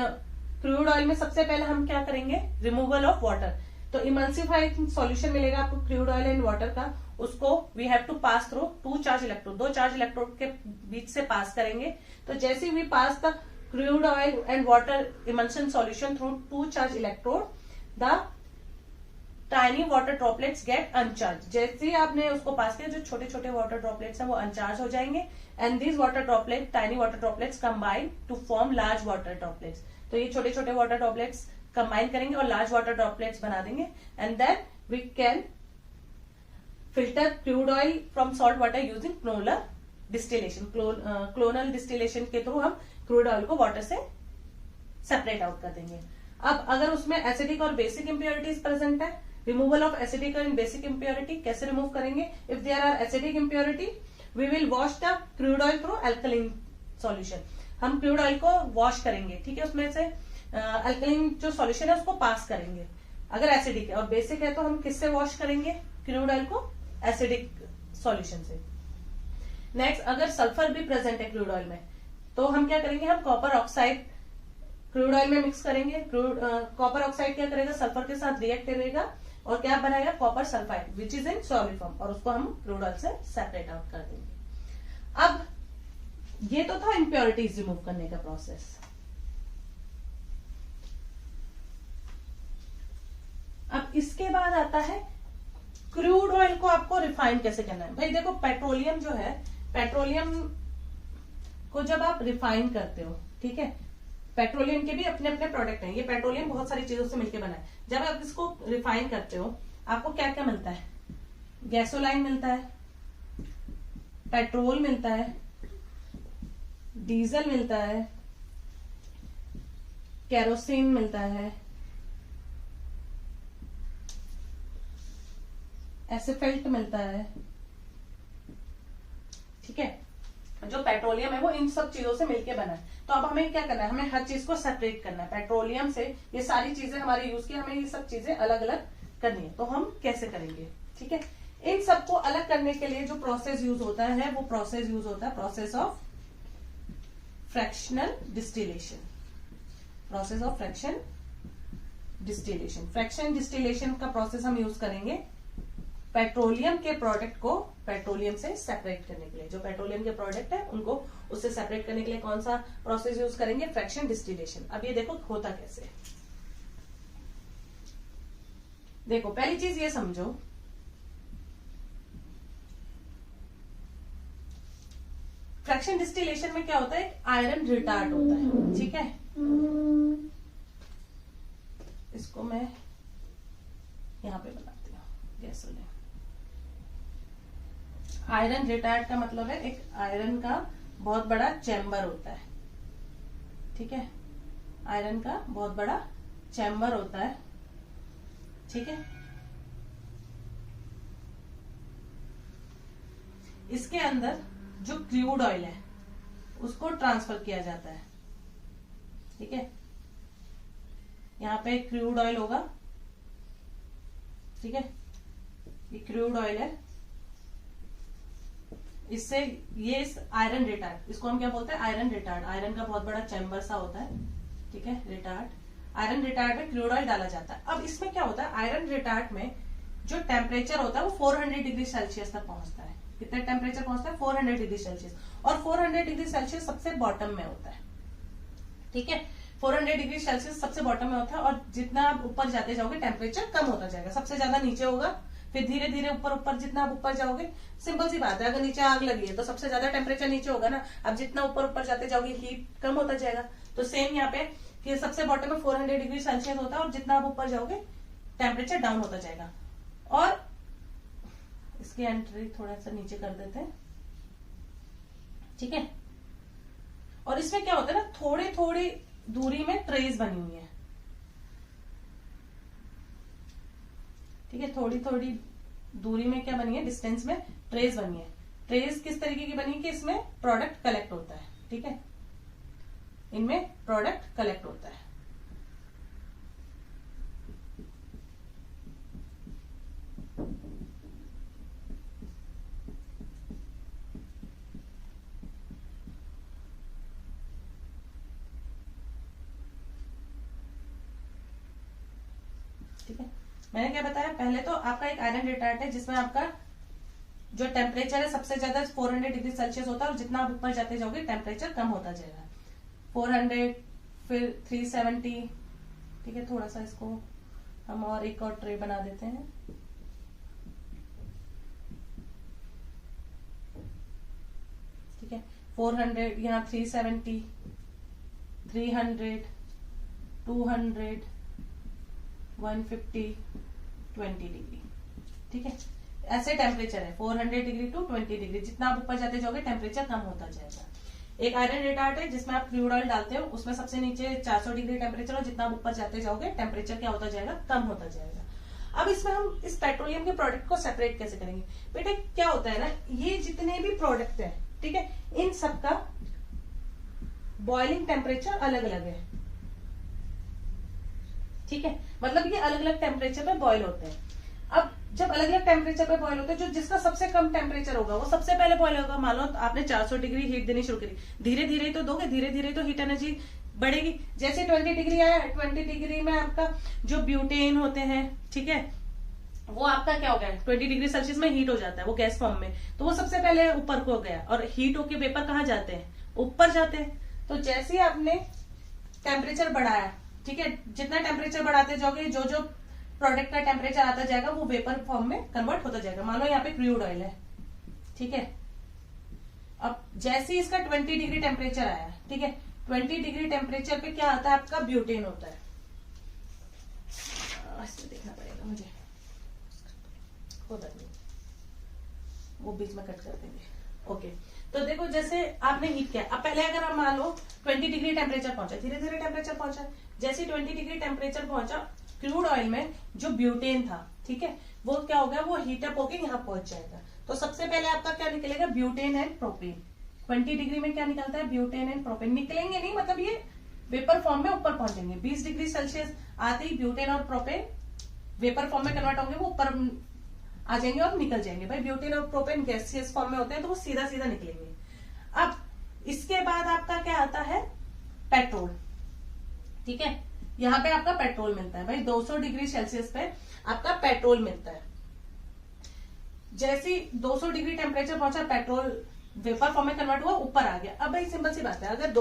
क्रूड ऑयल में सबसे पहले हम क्या करेंगे, रिमूवल ऑफ वाटर। तो इमल्सिफाइड सॉल्यूशन मिलेगा आपको क्रूड ऑयल एंड वाटर का, उसको we have to pass through two charge electrode, दो चार्ज इलेक्ट्रोड के बीच से पास करेंगे। तो जैसे we pass the crude oil and water emulsion solution through two charge electrode, the tiny water droplets get uncharge. जैसे ही आपने उसको पास किया, जो छोटे छोटे वाटर ड्रॉपलेट्स हैं वो अनचार्ज हो जाएंगे, and these water droplet, tiny water droplets combine to form large water droplets. तो ये छोटे छोटे वाटर ड्रॉपलेट्स कंबाइन करेंगे और लार्ज वाटर ड्रॉपलेट्स बना देंगे, and then we can filter crude oil from salt water using clonal distillation. Clonal distillation के थ्रू हम क्रूड ऑयल को वाटर से सेपरेट आउट कर देंगे। अब अगर उसमें एसिडिक और बेसिक इंप्योरिटीज प्रेजेंट है, removal of acidic and basic impurity कैसे रिमूव करेंगे, if there are acidic impurity we will wash the crude oil through alkaline solution. हम क्रूड ऑयल को वॉश करेंगे, ठीक है, उसमें से अल्कलीन जो सॉल्यूशन है उसको पास करेंगे अगर एसिडिक है, और बेसिक है तो हम किससे वॉश करेंगे क्रूड ऑयल को, एसिडिक सॉल्यूशन से। नेक्स्ट, अगर सल्फर भी प्रेजेंट है क्रूड ऑयल में, तो हम क्या करेंगे, हम कॉपर ऑक्साइड क्रूड ऑयल में मिक्स करेंगे। कॉपर ऑक्साइड क्या करेगा, सल्फर के साथ रिएक्ट करेगा और क्या बनाएगा, copper sulphide which is in solid form, और उसको हम क्रूड ऑयल से सेपरेट आउट कर देंगे। अब ये तो था इंप्योरिटीज रिमूव करने का प्रोसेस। अब इसके बाद आता है क्रूड ऑयल को आपको रिफाइन कैसे करना है। भाई देखो, पेट्रोलियम जो है, पेट्रोलियम को जब आप रिफाइन करते हो, ठीक है, पेट्रोलियम के भी अपने अपने प्रोडक्ट हैं, ये पेट्रोलियम बहुत सारी चीजों से मिलकर बना है। जब आप इसको रिफाइन करते हो आपको क्या क्या मिलता है, गैसोलाइन मिलता है, पेट्रोल मिलता है, डीजल मिलता है, केरोसिन मिलता है, एसिफल्ट मिलता है, ठीक है। जो पेट्रोलियम है वो इन सब चीजों से मिलके बना है। तो अब हमें क्या करना है, हमें हर चीज को सेपरेट करना है। पेट्रोलियम से ये सारी चीजें हमारे यूज की, हमें ये सब चीजें अलग अलग करनी है। तो हम कैसे करेंगे, ठीक है। इन सबको अलग करने के लिए जो प्रोसेस यूज होता है वो प्रोसेस यूज होता है process of fractional distillation. Process of fraction distillation, fraction distillation का प्रोसेस हम यूज करेंगे पेट्रोलियम के प्रोडक्ट को पेट्रोलियम से सेपरेट करने के लिए। जो पेट्रोलियम के प्रोडक्ट है उनको उससे सेपरेट करने के लिए कौन सा प्रोसेस यूज करेंगे, फ्रैक्शन डिस्टिलेशन। अब ये देखो होता कैसे। देखो, पहली चीज ये समझो, फ्रैक्शन डिस्टिलेशन में क्या होता है, आयरन रिटार्ड होता है, ठीक है। इसको मैं यहां पे बनाती हूँ, गैसोलीन। आयरन रिटार्ड का मतलब है एक आयरन का बहुत बड़ा चैम्बर होता है, ठीक है। आयरन का बहुत बड़ा चैम्बर होता है, ठीक है। इसके अंदर जो क्रूड ऑयल है उसको ट्रांसफर किया जाता है, ठीक है। यहां पे क्रूड ऑयल होगा, ठीक है, ये क्रूड ऑयल है। इससे ये आयरन रिटार्ड, इसको हम क्या बोलते हैं, आयरन रिटार्ड। आयरन का बहुत बड़ा चैम्बर सा होता है, ठीक है, रिटार्ड। आयरन रिटार्ड में क्रूड ऑयल डाला जाता है। अब इसमें क्या होता है, आयरन रिटार्ड में जो टेम्परेचर होता है वो 400 डिग्री सेल्सियस तक पहुंचता है। कितना टेम्परेचर पहुंचता है, 400 डिग्री सेल्सियस। और 400 डिग्री सेल्सियस सबसे बॉटम में होता है, ठीक है। 400 डिग्री सेल्सियस सबसे बॉटम में होता है, और जितना आप ऊपर जाते जाओगे टेम्परेचर कम होता जाएगा। सबसे ज्यादा नीचे होगा, फिर धीरे धीरे ऊपर ऊपर, जितना आप ऊपर जाओगे, सिंपल सी बात है, अगर नीचे आग लगी है तो सबसे ज्यादा टेम्परेचर नीचे होगा ना। अब जितना ऊपर ऊपर जाते जाओगे हीट कम होता जाएगा। तो सेम यहाँ पे कि सबसे बॉटम में 400 डिग्री सेल्सियस होता है, और जितना आप ऊपर जाओगे टेम्परेचर डाउन होता जाएगा। और इसकी एंट्री थोड़ा सा नीचे कर देते हैं, ठीक है। और इसमें क्या होता है ना, थोड़े थोड़े दूरी में ट्रेस बनी हुई है, ठीक है, थोड़ी थोड़ी दूरी में क्या बनी है, डिस्टेंस में ट्रेस बनी है। ट्रेस किस तरीके की बनी है कि इसमें प्रोडक्ट कलेक्ट होता है, ठीक है, इनमें प्रोडक्ट कलेक्ट होता है। ठीक है, मैंने क्या बताया, पहले तो आपका एक आयरन रिटार्ट है जिसमें आपका जो टेम्परेचर है सबसे ज्यादा 400 डिग्री सेल्सियस होता है और जितना आप ऊपर जाते जाओगे टेम्परेचर कम होता जाएगा। 400, फिर 370, ठीक है, थोड़ा सा इसको हम और एक और ट्रे बना देते हैं। ठीक है, 400, यहाँ 370, 300, 200, 150, 20 डिग्री, ठीक है, ऐसे टेम्परेचर है 400 डिग्री टू 20 डिग्री। जितना आप ऊपर जाते जाओगे टेम्परेचर कम होता जाएगा। एक आयरन रिटार्ट है जिसमें आप क्रूड ऑयल डालते हो, उसमें सबसे नीचे 400 डिग्री टेम्परेचर और जितना आप ऊपर जाते जाओगे टेम्परेचर क्या होता जाएगा, कम होता जाएगा। अब इसमें हम इस पेट्रोलियम के प्रोडक्ट को सेपरेट कैसे करेंगे बेटे, क्या होता है ना, ये जितने भी प्रोडक्ट है, ठीक है, इन सबका बॉइलिंग टेम्परेचर अलग अलग है, ठीक है, मतलब ये अलग अलग टेम्परेचर पे बॉयल होते हैं। अब जब अलग अलग टेम्परेचर पे बॉयल होते हैं, जो जिसका सबसे कम टेम्परेचर होगा वो सबसे पहले बॉयल होगा। मान लो आपने 400 डिग्री हीट देनी शुरू करी, धीरे धीरे तो दोगे, धीरे धीरे तो हीट एनर्जी बढ़ेगी। जैसे 20 डिग्री आया, 20 डिग्री में आपका जो ब्यूटेन होते हैं, ठीक है, वो आपका क्या हो गया, 20 डिग्री सेल्सियस में हीट हो जाता है वो गैस फॉर्म में, तो वो सबसे पहले ऊपर को गया और हीट होके वेपर कहाँ जाते हैं, ऊपर जाते हैं। तो जैसे ही आपने टेम्परेचर बढ़ाया, ठीक है, जितना टेम्परेचर बढ़ाते जाओगे जो जो प्रोडक्ट का टेम्परेचर आता जाएगा वो वेपर फॉर्म में कन्वर्ट होता जाएगा। मान लो यहाँ पे क्रूड ऑयल है, ठीक है, अब जैसे ही इसका 20 डिग्री टेम्परेचर आया, ठीक है, 20 डिग्री टेम्परेचर पे क्या आता है, आपका ब्यूटेन होता है। इसमें देखना पड़ेगा मुझे, वो बीच में कट कर देंगे। ओके, तो देखो जैसे आपने हीट किया, अब पहले अगर आप मान लो 20 डिग्री टेम्परेचर पहुंचा, धीरे धीरे टेम्परेचर पहुंचा, जैसे 20 डिग्री टेम्परेचर पहुंचा, क्रूड ऑयल में जो ब्यूटेन था, ठीक है, वो क्या हो गया, वो हीटअप होके यहाँ पहुंच जाएगा। तो सबसे पहले आपका क्या निकलेगा, ब्यूटेन एंड प्रोपेन। 20 डिग्री में क्या निकलता है, ब्यूटेन एंड प्रोपेन। निकलेंगे नहीं, मतलब ये वेपर फॉर्म में ऊपर पहुंचेंगे। 20 डिग्री सेल्सियस आते ही ब्यूटेन और प्रोपेन वेपर फॉर्म में कन्वर्ट होंगे, वो ऊपर आ जाएंगे और निकल जाएंगे। भाई ब्यूटेन और प्रोपेन गैसियस फॉर्म में होते हैं तो वो सीधा सीधा निकलेंगे। अब इसके बाद आपका क्या आता है, पेट्रोल, ठीक है, यहाँ पे आपका पेट्रोल मिलता है। भाई 200 डिग्री सेल्सियस पे आपका पेट्रोल मिलता है। जैसे 200 डिग्री टेम्परेचर पहुंचा, पेट्रोल वेपर फॉर्म में कन्वर्ट हुआ, ऊपर आ गया। अब भाई सिंपल सी बात है, अगर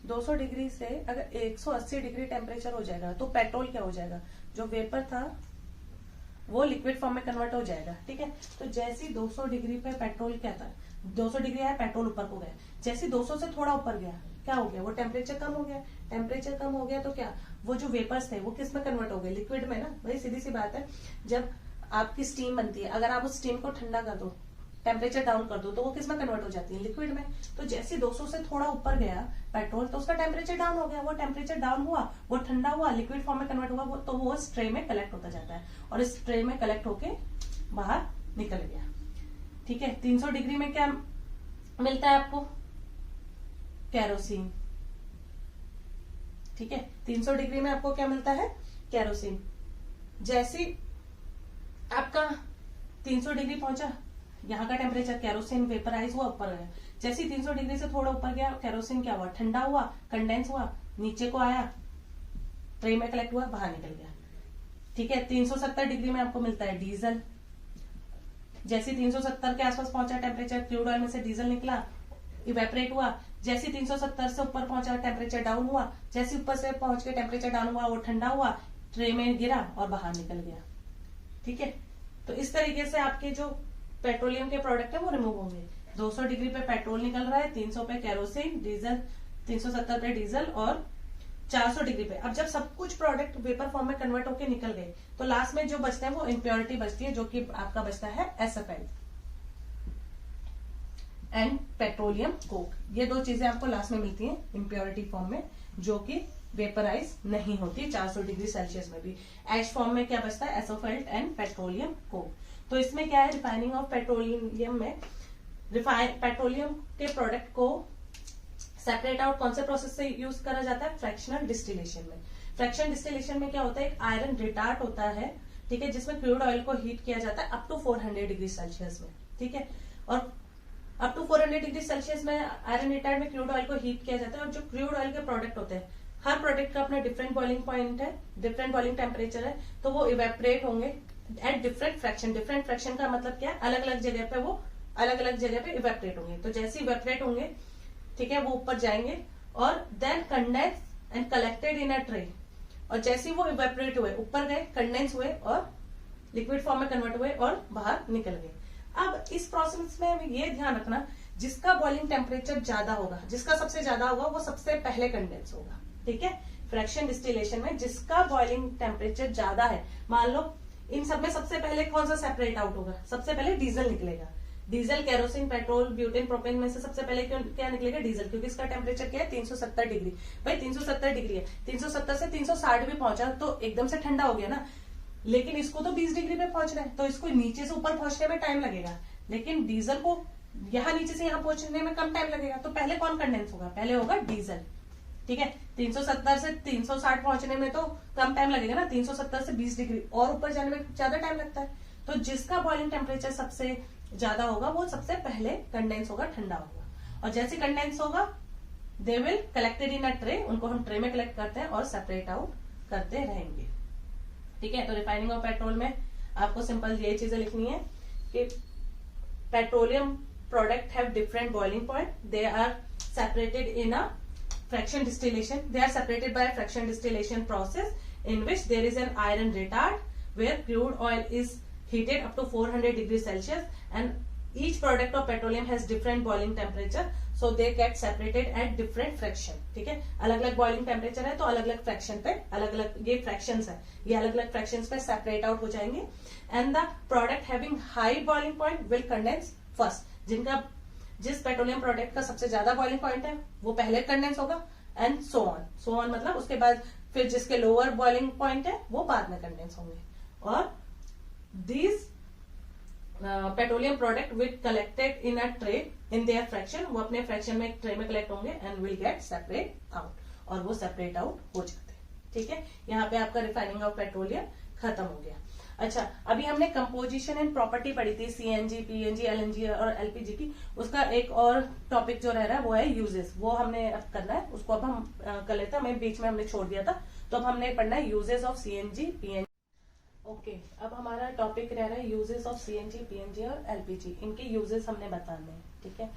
200 डिग्री से अगर 180 डिग्री टेम्परेचर हो जाएगा तो पेट्रोल क्या हो जाएगा, जो वेपर था वो लिक्विड फॉर्म में कन्वर्ट हो जाएगा, ठीक है। तो जैसे 200 डिग्री पे पेट्रोल क्या था, 200 डिग्री आया, पेट्रोल ऊपर को गया। जैसे 200 से थोड़ा ऊपर गया, क्या हो गया, वो टेम्परेचर कम हो गया। टेम्परेचर कम हो गया तो क्या, वो जो वेपर्स थे वो किस में कन्वर्ट हो गए, लिक्विड में ना। भाई सीधी सी बात है, जब आपकी स्टीम बनती है, अगर आप उस स्टीम को ठंडा कर दो, टेम्परेचर डाउन कर दो, तो वो किस में कन्वर्ट हो जाती है, लिक्विड में। तो जैसे 200 से थोड़ा ऊपर गया पेट्रोल, तो उसका टेम्परेचर डाउन हो गया। वो टेम्परेचर डाउन हुआ, वो ठंडा हुआ, लिक्विड फॉर्म में कन्वर्ट हुआ, तो वो इस ट्रे में कलेक्ट होता जाता है और इस ट्रे में कलेक्ट होके बाहर निकल गया, ठीक है। 300 डिग्री में क्या मिलता है आपको, केरोसिन, ठीक है। 300 डिग्री में आपको क्या मिलता है, केरोसिन। जैसे आपका 300 डिग्री पहुंचा, यहाँ का टेम्परेचर, केरोसिन वेपराइज हुआ, ऊपर गया। जैसे 300 डिग्री से थोड़ा ऊपर गया, केरोसिन क्या हुआ, ठंडा हुआ, कंडेंस हुआ, नीचे को आया, ट्रे में कलेक्ट हुआ, बाहर निकल गया, ठीक है। 370 डिग्री में आपको मिलता है डीजल। जैसे 370 के आसपास पहुंचा टेम्परेचर, क्रूड ऑयल में से डीजल निकला, इवेपरेट हुआ। जैसे 370 से ऊपर पहुंचा, टेम्परेचर डाउन हुआ। जैसे ऊपर से पहुंच के टेम्परेचर डाउन हुआ, वो ठंडा हुआ, ट्रे में गिरा और बाहर निकल गया, ठीक है। तो इस तरीके से आपके जो पेट्रोलियम के प्रोडक्ट है वो रिमूव होंगे। 200 डिग्री पे पेट्रोल निकल रहा है, 300 पे केरोसिन, डीजल 370 पे डीजल और 400 डिग्री पे। अब जब सब कुछ प्रोडक्ट वेपर फॉर्म में कन्वर्ट होकर निकल गए, तो लास्ट में जो बचता है वो इम्प्योरिटी बचती है, जो कि आपका बचता है SFL। And petroleum Coke. ये दो चीजें आपको लास्ट में मिलती हैं इम्प्योरिटी फॉर्म में, जो कि वेपराइज नहीं होती 400 डिग्री सेल्सियस में भी। एश फॉर्म में क्या बचता है, एसोफेल्ट एंड पेट्रोलियम कोक। तो इसमें क्या है, रिफाइनिंग ऑफ पेट्रोलियम में पेट्रोलियम के प्रोडक्ट को सेपरेट आउट कौन से प्रोसेस से यूज करा जाता है, फ्रैक्शनल डिस्टिलेशन में। फ्रैक्शनल डिस्टिलेशन में क्या होता है, एक आयरन रिटार्ट होता है, ठीक है, जिसमें क्रूड ऑयल को हीट किया जाता है अप टू 400 डिग्री सेल्सियस में, ठीक है। और अप टू 400 डिग्री सेल्सियस में आयरन रिटार्ट में क्रूड ऑयल को हीट किया जाता है। और जो क्रूड ऑयल के प्रोडक्ट होते हैं, हर प्रोडक्ट का अपना डिफरेंट बॉइलिंग पॉइंट है, डिफरेंट बॉइलिंग टेम्परेचर है, तो वो इवेपरेट होंगे at different fraction. Different fraction का मतलब क्या है, अलग अलग जगह पे वो अलग अलग जगह पे इवेपरेट होंगे। तो जैसे इवेपरेट होंगे, ठीक है, वो ऊपर जाएंगे और then condense and collected in a tray. और जैसे ही वो इवेपरेट हुए, ऊपर गए, कंडेंस हुए और लिक्विड फॉर्म में कन्वर्ट हुए और बाहर निकल गए। अब इस प्रोसेस में हमें ये ध्यान रखना, जिसका बॉइलिंग टेम्परेचर ज्यादा होगा, जिसका सबसे ज्यादा होगा, वो सबसे पहले कंडेंस होगा, ठीक है। फ्रैक्शन डिस्टिलेशन में जिसका बॉइलिंग टेम्परेचर ज्यादा है, मान लो इन सब में सबसे पहले कौन सा सेपरेट आउट होगा, सबसे पहले डीजल निकलेगा। Diesel, kerosene, petrol, butane, propane में से सबसे पहले क्या निकलेगा, डीजल, क्योंकि इसका टेम्परेचर क्या है, 370 डिग्री। भाई 370 डिग्री है, 370 से 360 भी पहुंचा तो एकदम से ठंडा हो गया ना, लेकिन इसको तो 20 डिग्री पे पहुंचना है, तो इसको नीचे से ऊपर पहुंचने में टाइम लगेगा, लेकिन डीजल को यहाँ नीचे से यहाँ पहुंचने में कम टाइम लगेगा। तो पहले कौन कंडेंस होगा, पहले होगा डीजल, ठीक है। 370 से 360 पहुंचने में तो कम टाइम लगेगा ना, 370 से 20 डिग्री और ऊपर जाने में ज्यादा टाइम लगता है। तो जिसका बॉइलिंग टेम्परेचर सबसे ज्यादा होगा, वो सबसे पहले कंडेंस होगा, ठंडा होगा। और जैसे कंडेंस होगा, they will collected in a tray, उनको हम ट्रे में कलेक्ट करते हैं और सेपरेट आउट करते रहेंगे, ठीक है। तो रिफाइनिंग ऑफ पेट्रोल में आपको सिंपल ये चीजें लिखनी है कि petroleum product have different boiling point, they are separated in a fraction distillation, they are separated by a fraction distillation process in which there is an iron retard where crude oil is heated up to 400 degrees Celsius and each product of petroleum has different boiling temperature, so they get separated at different fraction, ठीक है। अलग अलग बॉइलिंग टेम्परेचर है तो अलग अलग फ्रैक्शन पे, अलग अलग ये फ्रैक्शंस है, ये अलग अलग फ्रैक्शंस पे सेपरेट आउट हो जाएंगे। And the product having high boiling point will condense first, जिस पेट्रोलियम प्रोडक्ट का सबसे ज्यादा बॉइलिंग पॉइंट है वो पहले कंडेंस होगा, एंड सो ऑन मतलब उसके बाद फिर जिसके लोअर बॉइलिंग पॉइंट है वो बाद में कंडेंस होंगे। और these petroleum product will collected in a tray in their fraction, वो अपने फ्रैक्शन में एक ट्रे में कलेक्ट होंगे and will get separate out, और वो सेपरेट आउट हो जाते हैं, ठीक है। यहाँ पे आपका रिफाइनिंग ऑफ पेट्रोलियम खत्म हो गया। अच्छा, अभी हमने कंपोजिशन एंड प्रॉपर्टी पढ़ी थी, सीएनजी, पीएनजी, एलएनजी और एलपीजी की। उसका एक और टॉपिक जो रह रहा है वो है यूजेस, वो हमने अब करना है, उसको अब हम कर लेते हैं, हमें बीच में हमने छोड़ दिया था। तो अब हमने पढ़ना है uses of CNG, PNG. Okay, अब हमारा टॉपिक रह रहा है यूजेस ऑफ सीएनजी, पीएनजी और एलपीजी। इनके यूजेस हमने बताने हैं, ठीक है।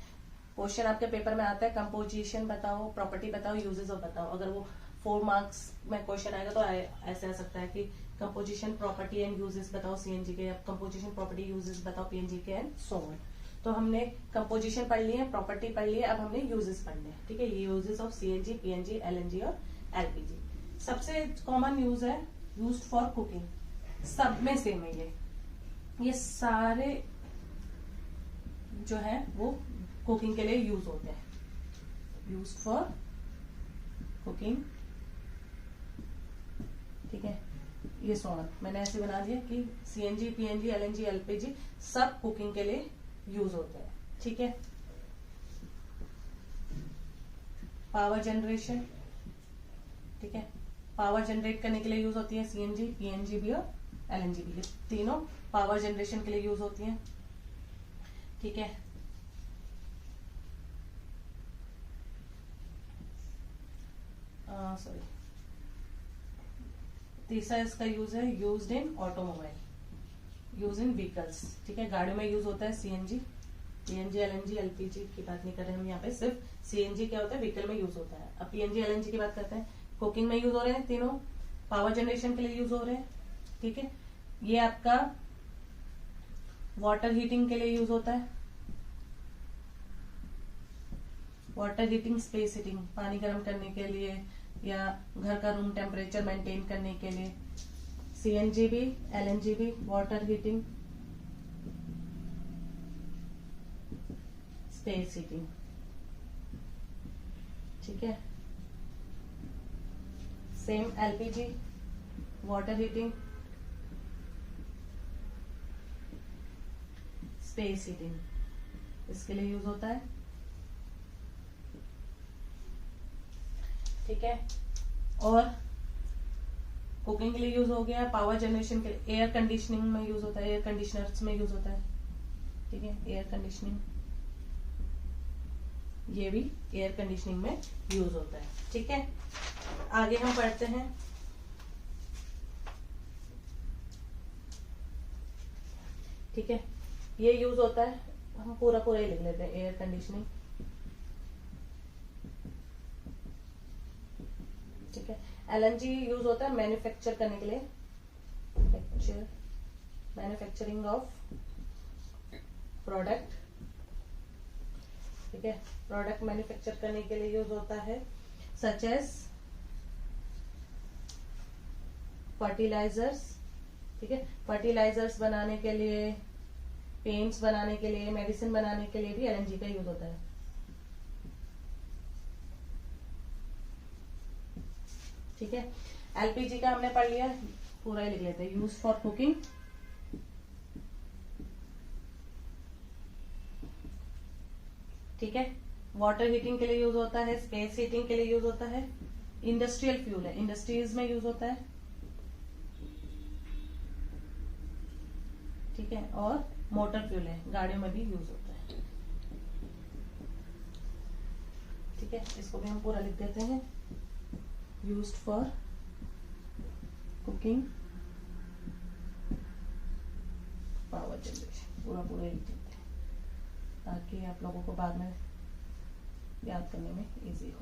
क्वेश्चन आपके पेपर में आता है, कंपोजिशन बताओ, प्रॉपर्टी बताओ, यूजेस ऑफ बताओ। अगर वो 4 मार्क्स में क्वेश्चन आएगा तो ऐसे आ सकता है कि कंपोजिशन, प्रॉपर्टी एंड यूजेस बताओ सीएनजी के, या कंपोजिशन, प्रॉपर्टी, यूजेस बताओ पीएनजी के, एंड सो ऑन। तो हमने कंपोजिशन पढ़ ली है, प्रॉपर्टी पढ़ ली है, अब हमने यूजेस पढ़ने हैं, ठीक है। ये uses of CNG, PNG, LNG और एलपीजी। सबसे कॉमन यूज है यूज्ड फॉर कुकिंग, सब में सेम है ये सारे जो है वो कुकिंग के लिए यूज होते हैं, यूज्ड फॉर कुकिंग, ठीक है। ये सोना मैंने ऐसे बना दिया कि सीएनजी, पीएनजी, एलएनजी, एलपीजी सब कुकिंग के लिए यूज होते हैं, ठीक है। पावर जनरेशन, ठीक है, पावर जनरेट करने के लिए यूज होती है सीएनजी, पीएनजी भी और एलएनजी भी, तीनों पावर जनरेशन के लिए यूज होती हैं, ठीक है। सॉरी, तीसरा इसका यूज है used in automobile, use in vehicles, ठीक है। गाड़ियों में यूज होता है सीएनजी, पीएनजी, एलएनजी, एलपीजी की बात नहीं कर रहे हम यहाँ पे, सिर्फ सीएनजी क्या होता है, व्हीकल में यूज होता है। अब पीएनजी, एलएनजी की बात करते हैं, कुकिंग में यूज हो रहे हैं तीनों, पावर जनरेशन के लिए यूज हो रहे हैं, ठीक है। ये आपका वाटर हीटिंग के लिए यूज होता है, वाटर हीटिंग, स्पेस हीटिंग, पानी गर्म करने के लिए या घर का रूम टेम्परेचर मेंटेन करने के लिए। सीएनजी भी, एलएनजी भी, वाटर हीटिंग, स्पेस हीटिंग, ठीक है। Same LPG, water heating, space heating, इसके लिए यूज होता है, ठीक है। और कुकिंग के लिए यूज हो गया, पावर जनरेशन के लिए, एयर कंडीशनिंग में यूज होता है, एयर कंडीशनर्स में यूज होता है, ठीक है। एयर कंडीशनिंग, ये भी एयर कंडीशनिंग में यूज होता है, ठीक है। आगे हम पढ़ते हैं, ठीक है। ये यूज होता है, हम पूरा पूरा ही लिख लेते हैं, एयर कंडीशनिंग, ठीक है। एलएनजी यूज होता है मैन्युफैक्चर करने के लिए, मैन्युफैक्चरिंग ऑफ प्रोडक्ट, ठीक है। प्रोडक्ट मैन्युफैक्चर करने के लिए यूज होता है, सच एज फर्टिलाइजर्स, ठीक है। फर्टिलाइजर्स बनाने के लिए, पेंट्स बनाने के लिए, मेडिसिन बनाने के लिए भी एलएनजी का यूज होता है, ठीक है। एलपीजी का हमने पढ़ लिया, पूरा ही लिख लेते हैं, यूज फॉर कुकिंग, ठीक है। वाटर हीटिंग के लिए यूज होता है, स्पेस हीटिंग के लिए यूज होता है, इंडस्ट्रियल फ्यूल है, इंडस्ट्रीज में यूज होता है, ठीक है। और मोटर फ्यूल है, गाड़ियों में भी यूज होता है, ठीक है। इसको भी हम पूरा लिख देते हैं, used for cooking, power generation, पूरा पूरा लिख देते हैं ताकि आप लोगों को बाद में याद करने में इजी हो,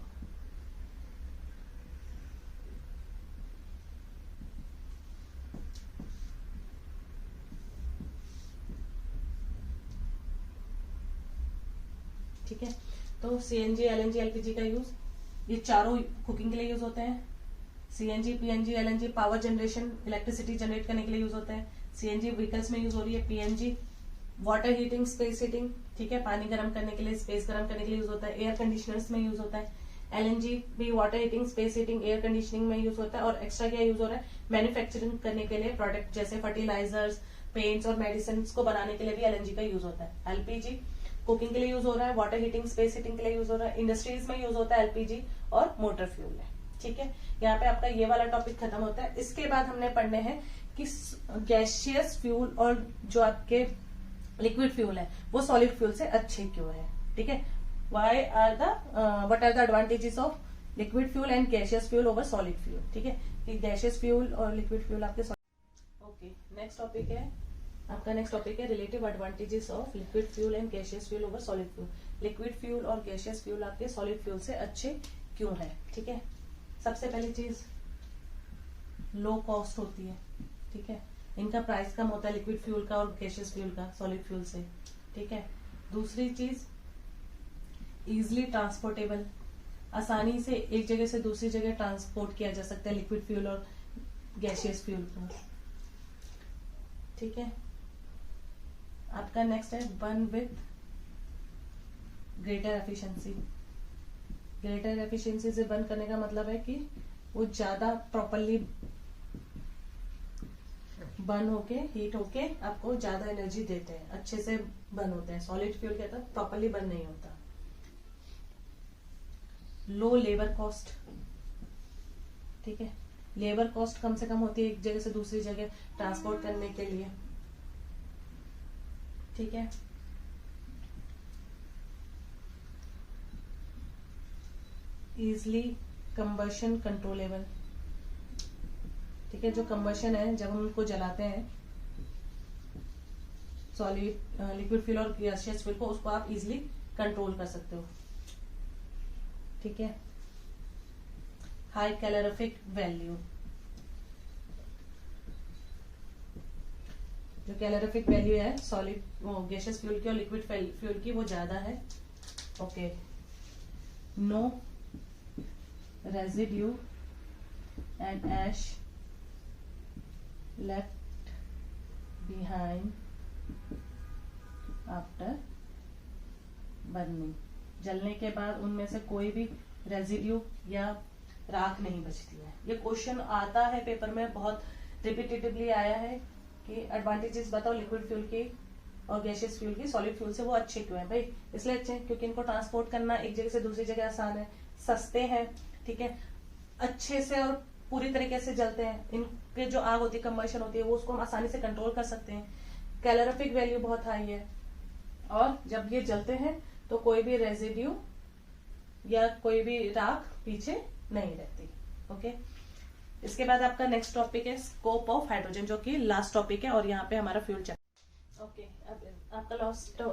ठीक है। तो सीएनजी, एलएनजी, एलपीजी का यूज, ये चारों कुकिंग के लिए यूज होते हैं। CNG, PNG, LNG power generation, electricity generate करने के लिए यूज होता है। सीएनजी व्हीकल्स में यूज हो रही है। PNG water heating, space heating, ठीक है, पानी गर्म करने के लिए, स्पेस गर्म करने के लिए यूज होता है। एयर कंडीशनर्स में यूज होता है। एलएनजी भी water heating, space heating, air conditioning में यूज होता है। और एक्स्ट्रा क्या यूज हो रहा है, मैन्युफैक्चरिंग करने के लिए, प्रोडक्ट जैसे फर्टिलाइजर्स, पेंट्स और मेडिसिन को बनाने के लिए भी एलएनजी का यूज होता है। एलपीजी कुकिंग के लिए यूज हो रहा है, वाटर हीटिंग, स्पेस हीटिंग के लिए यूज हो रहा है, इंडस्ट्रीज में यूज होता है एलपीजी, और मोटर फ्यूल है, ठीक है। यहाँ पे आपका ये वाला टॉपिक खत्म होता है। इसके बाद हमने पढ़ने हैं कि गैसियस फ्यूल और जो आपके लिक्विड फ्यूल है वो सॉलिड फ्यूल से अच्छे क्यों है, ठीक है। What are the advantages of liquid fuel and gaseous fuel over solid fuel, ठीक है। कि गैसियस फ्यूल और लिक्विड फ्यूल आपके, ओके। नेक्स्ट टॉपिक है आपका, नेक्स्ट टॉपिक है relative advantages of liquid fuel and gaseous fuel over solid fuel. Liquid fuel और गैसियस फ्यूल आपके सॉलिड फ्यूल से अच्छे क्यों है, ठीक है। सबसे पहली चीज, लो कॉस्ट होती है, ठीक है। इनका प्राइस कम होता है लिक्विड फ्यूल का और गैसियस फ्यूल का सॉलिड फ्यूल से, ठीक है। दूसरी चीज, इजिली ट्रांसपोर्टेबल, आसानी से एक जगह से दूसरी जगह ट्रांसपोर्ट किया जा सकता है लिक्विड फ्यूल और गैसियस फ्यूल को, ठीक है। आपका नेक्स्ट है burn with greater efficiency. Greater efficiency से बर्न करने का मतलब है कि वो ज्यादा प्रॉपरली बर्न होके, हीट होके आपको ज्यादा एनर्जी देते हैं, अच्छे से बर्न होते हैं। सॉलिड फ्यूल के अंदर प्रॉपरली बर्न नहीं होता। लो लेबर कॉस्ट, ठीक है। लेबर कॉस्ट कम से कम होती है एक जगह से दूसरी जगह ट्रांसपोर्ट करने के लिए, ठीक है। इजली कंबशन कंट्रोलेबल, ठीक है। जो कंबशन है, जब हम उनको जलाते हैं सॉलिड लिक्विड फ्यूल और गैसियस फ्यूल को, उसको आप इजिली कंट्रोल कर सकते हो, ठीक है। हाई कैलोरीफिक वैल्यू, जो कैलोरीफिक वैल्यू है सॉलिड गैसियस फ्यूल की और लिक्विड फ्यूल की वो ज्यादा है, okay. No residue and ash left behind after burning, जलने के बाद उनमें से कोई भी रेजिड्यू या राख नहीं बचती है। ये क्वेश्चन आता है पेपर में, बहुत रिपीटेटिवली आया है कि एडवांटेजेस बताओ लिक्विड फ्यूल की और गैसियस फ्यूल की सॉलिड फ्यूल से। वो अच्छे क्यों है भाई? इसलिए अच्छे हैं क्योंकि इनको ट्रांसपोर्ट करना एक जगह से दूसरी जगह आसान है, सस्ते हैं, ठीक है, अच्छे से और पूरी तरीके से जलते हैं। इनके जो आग होती है, कंबशन होती है, वो उसको हम आसानी से कंट्रोल कर सकते हैं। कैलोरीफिक वैल्यू बहुत हाई है, और जब ये जलते हैं तो कोई भी रेजिड्यू या कोई भी राख पीछे नहीं रहती। ओके, इसके बाद आपका नेक्स्ट टॉपिक है स्कोप ऑफ हाइड्रोजन, जो कि लास्ट टॉपिक है, और यहाँ पे हमारा फ्यूल चैप्टर। ओके, अब आपका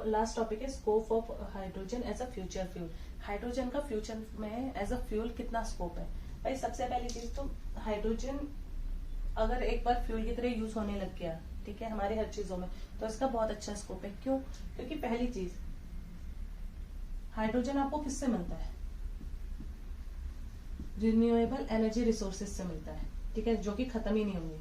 लास्ट टॉपिक है scope of hydrogen as a future fuel. Hydrogen का फ्यूचर में एज अ फ्यूल कितना स्कोप है भाई? सबसे पहली चीज तो हाइड्रोजन अगर एक बार फ्यूल की तरह यूज होने लग गया, ठीक है, हमारे हर चीजों में, तो इसका बहुत अच्छा स्कोप है। क्यों? क्योंकि पहली चीज, हाइड्रोजन आपको किससे मिलता है? रिन्यूएबल एनर्जी रिसोर्सेज से मिलता है, ठीक है, जो कि खत्म ही नहीं होंगे,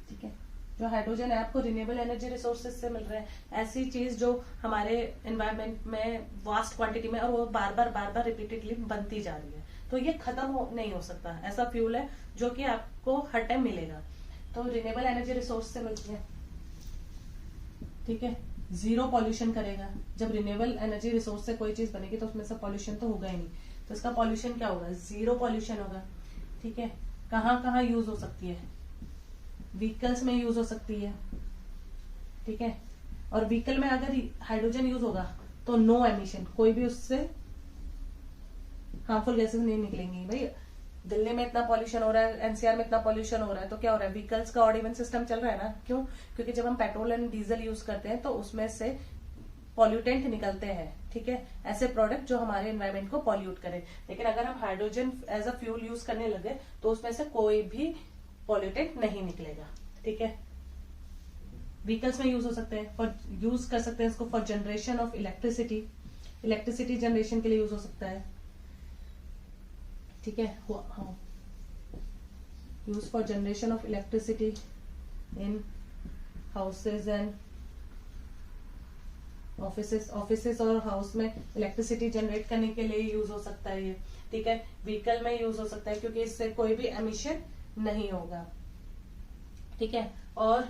ठीक है। जो हाइड्रोजन है आपको रिन्यूएबल एनर्जी रिसोर्सेज से मिल रहा है, ऐसी चीज जो हमारे एनवायरमेंट में वास्ट क्वांटिटी में और वो बार बार रिपीटेडली बनती जा रही है, तो ये खत्म नहीं हो सकता। ऐसा फ्यूल है जो कि आपको हर टाइम मिलेगा, तो रिन्यूएबल एनर्जी रिसोर्स से मिलती है, ठीक है। जीरो पॉल्यूशन करेगा। जब रिन्यूएबल एनर्जी रिसोर्स से कोई चीज बनेगी तो उसमें से पॉल्यूशन तो होगा ही नहीं, तो इसका पॉल्यूशन क्या होगा? जीरो पॉल्यूशन होगा, ठीक है। कहाँ यूज हो सकती है? व्हीकल्स में यूज हो सकती है, ठीक है। और व्हीकल में अगर हाइड्रोजन यूज होगा तो नो एमिशन, कोई भी उससे हार्मफुल गैसेस नहीं निकलेंगी। भाई दिल्ली में इतना पॉल्यूशन हो रहा है, एनसीआर में इतना पॉल्यूशन हो रहा है, तो क्या हो रहा है? व्हीकल्स का ऑड इवन सिस्टम चल रहा है ना। क्यों? क्योंकि जब हम पेट्रोल एंड डीजल यूज करते हैं तो उसमें से पॉल्यूटेंट निकलते हैं, ठीक है, ऐसे प्रोडक्ट जो हमारे एनवायरमेंट को पॉल्यूट करें। लेकिन अगर हम hydrogen as a fuel use करने लगे तो उसमें से कोई भी पॉल्यूटेंट नहीं निकलेगा, ठीक है। व्हीकल्स में यूज हो सकते हैं, फॉर यूज कर सकते हैं इसको for generation of electricity, electricity generation के लिए यूज हो सकता है, ठीक है। Use for generation of electricity in houses and offices और हाउस में इलेक्ट्रिसिटी जनरेट करने के लिए यूज हो सकता है ये, ठीक है। व्हीकल में यूज हो सकता है क्योंकि इससे कोई भी एमिशन नहीं होगा, ठीक है। और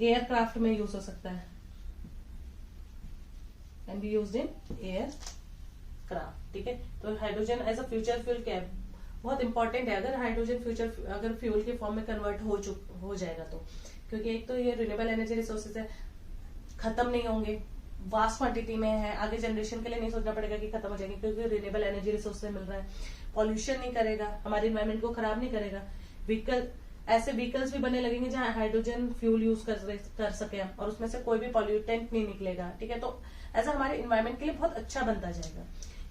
एयरक्राफ्ट में यूज हो सकता है, can be used in aircraft, ठीक है। तो hydrogen as a future fuel क्या है? बहुत इंपॉर्टेंट है। अगर हाइड्रोजन अगर फ्यूल के फॉर्म में कन्वर्ट हो जाएगा तो, क्योंकि एक तो ये रिन्यूएबल एनर्जी रिसोर्सेज है, खत्म नहीं होंगे, वास्ट क्वांटिटी में है, आगे जनरेशन के लिए नहीं सोचना पड़ेगा कि खत्म हो जाएंगे, क्योंकि रिन्यूएबल एनर्जी रिसोर्स से मिल रहा है। पॉल्यूशन नहीं करेगा, हमारे एनवायरमेंट को खराब नहीं करेगा। ऐसे व्हीकल्स भी बनने लगेंगे जहां हाइड्रोजन फ्यूल यूज कर सके और उसमें से कोई भी पॉल्यूटेंट नहीं निकलेगा, ठीक है। तो ऐसा हमारे एनवायरमेंट के लिए बहुत अच्छा बनता जाएगा।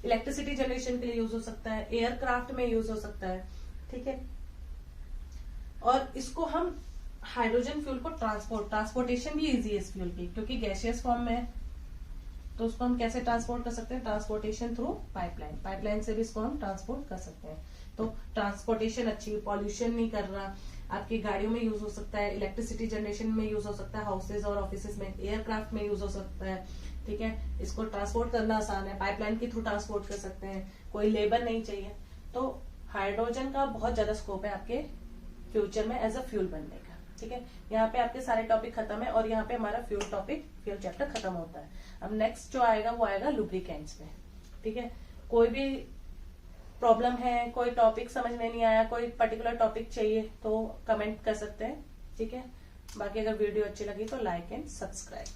इलेक्ट्रिसिटी जनरेशन के लिए यूज हो सकता है, एयरक्राफ्ट में यूज हो सकता है, ठीक है। और इसको हम हाइड्रोजन फ्यूल को ट्रांसपोर्टेशन भी इजी है इस फ्यूल की, क्योंकि गैसियस फॉर्म में है, तो उसको हम कैसे ट्रांसपोर्ट कर सकते हैं? ट्रांसपोर्टेशन थ्रू पाइपलाइन से भी इसको हम ट्रांसपोर्ट कर सकते हैं। तो ट्रांसपोर्टेशन अच्छी, पॉल्यूशन नहीं कर रहा, आपकी गाड़ियों में यूज हो सकता है, इलेक्ट्रिसिटी जनरेशन में यूज हो सकता है, हाउसेज और ऑफिसेज में, एयरक्राफ्ट में यूज हो सकता है, ठीक है। इसको ट्रांसपोर्ट करना आसान है, पाइपलाइन के थ्रू ट्रांसपोर्ट कर सकते हैं, कोई लेबर नहीं चाहिए। तो हाइड्रोजन का बहुत ज्यादा स्कोप है आपके फ्यूचर में एज अ फ्यूल बनने का, ठीक है। यहाँ पे आपके सारे टॉपिक खत्म है और यहाँ पे हमारा फ्यूल चैप्टर खत्म होता है। अब नेक्स्ट जो आएगा वो आएगा लुब्रिकेंट्स में, ठीक है। कोई भी प्रॉब्लम है, कोई टॉपिक समझ में नहीं आया, कोई पर्टिकुलर टॉपिक चाहिए तो कमेंट कर सकते हैं, ठीक है। बाकी अगर वीडियो अच्छी लगी तो लाइक एंड सब्सक्राइब।